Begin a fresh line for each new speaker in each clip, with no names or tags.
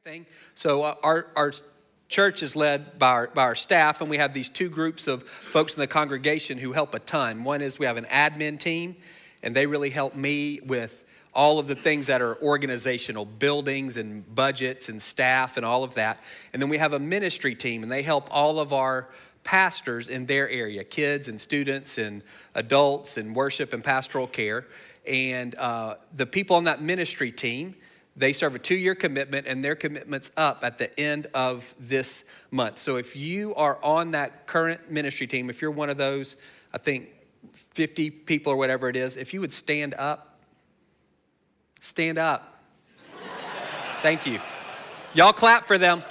thing. So our church is led by our staff, and we have these two groups of folks in the congregation who help a ton. One is we have an admin team, and they really help me with all of the things that are organizational, buildings and budgets and staff and all of that. And then we have a ministry team, and they help all of our pastors in their area, kids and students and adults and worship and pastoral care. And the people on that ministry team, they serve a 2-year commitment, and their commitment's up at the end of this month. So if you are on that current ministry team, if you're one of those, I think 50 people or whatever it is, if you would stand up. Stand up. Thank you. Y'all clap for them.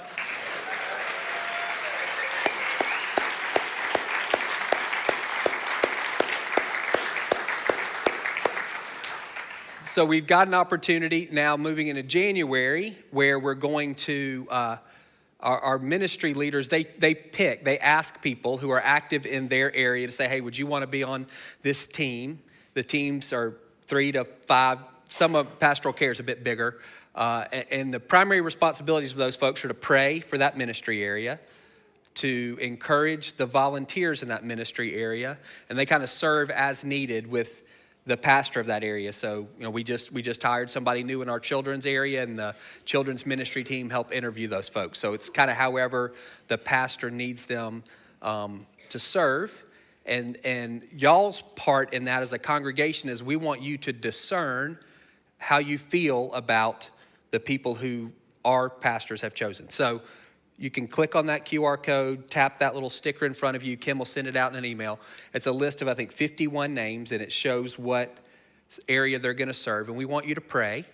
So we've got an opportunity now moving into January where we're going to, our ministry leaders, they ask people who are active in their area to say, hey, would you want to be on this team? The teams are 3 to 5, some of pastoral care is a bit bigger. And the primary responsibilities of those folks are to pray for that ministry area, to encourage the volunteers in that ministry area, and they kind of serve as needed with the pastor of that area. So, we just hired somebody new in our children's area, and the children's ministry team help interview those folks. So it's kind of however the pastor needs them to serve. And y'all's part in that as a congregation is we want you to discern how you feel about the people who our pastors have chosen. So you can click on that QR code, tap that little sticker in front of you. Kim will send it out in an email. It's a list of, I think, 51 names, and it shows what area they're going to serve. And we want you to pray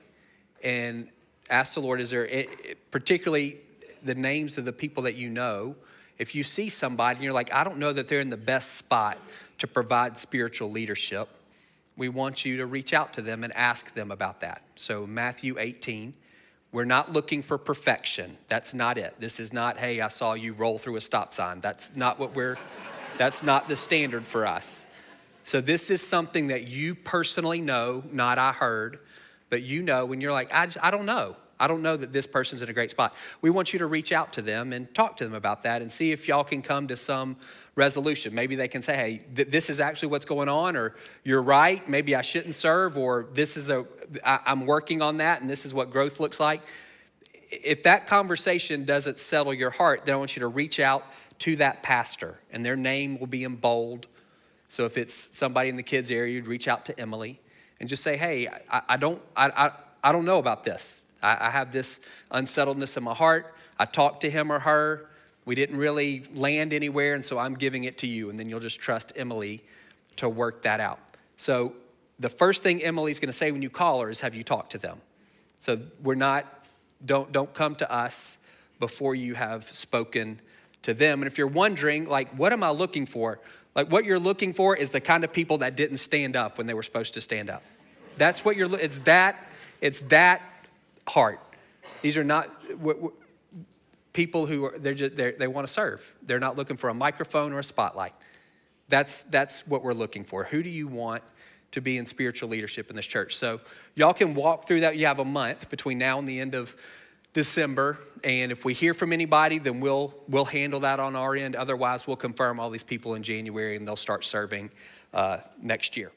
and ask the Lord, is there, particularly the names of the people that you know, if you see somebody and you're like, I don't know that they're in the best spot to provide spiritual leadership, we want you to reach out to them and ask them about that. So Matthew 18. We're not looking for perfection. That's not it. This is not, hey, I saw you roll through a stop sign. That's not that's not the standard for us. So this is something that you personally know, not I heard, but you know when you're like, I don't know. I don't know that this person's in a great spot. We want you to reach out to them and talk to them about that and see if y'all can come to some resolution. Maybe they can say, hey, this is actually what's going on, or you're right, maybe I shouldn't serve, or I'm working on that and this is what growth looks like. If that conversation doesn't settle your heart, then I want you to reach out to that pastor, and their name will be in bold. So if it's somebody in the kids area, you'd reach out to Emily and just say, hey, I don't know about this. I have this unsettledness in my heart. I talked to him or her. We didn't really land anywhere, and so I'm giving it to you. And then you'll just trust Emily to work that out. So the first thing Emily's going to say when you call her is, have you talked to them? So don't come to us before you have spoken to them. And if you're wondering, like, what am I looking for? Like, what you're looking for is the kind of people that didn't stand up when they were supposed to stand up. That's what it's that heart. These are not people who are, they want to serve. They're not looking for a microphone or a spotlight. That's what we're looking for. Who do you want to be in spiritual leadership in this church? So y'all can walk through that. You have a month between now and the end of December. And if we hear from anybody, then we'll handle that on our end. Otherwise, we'll confirm all these people in January, and they'll start serving next year.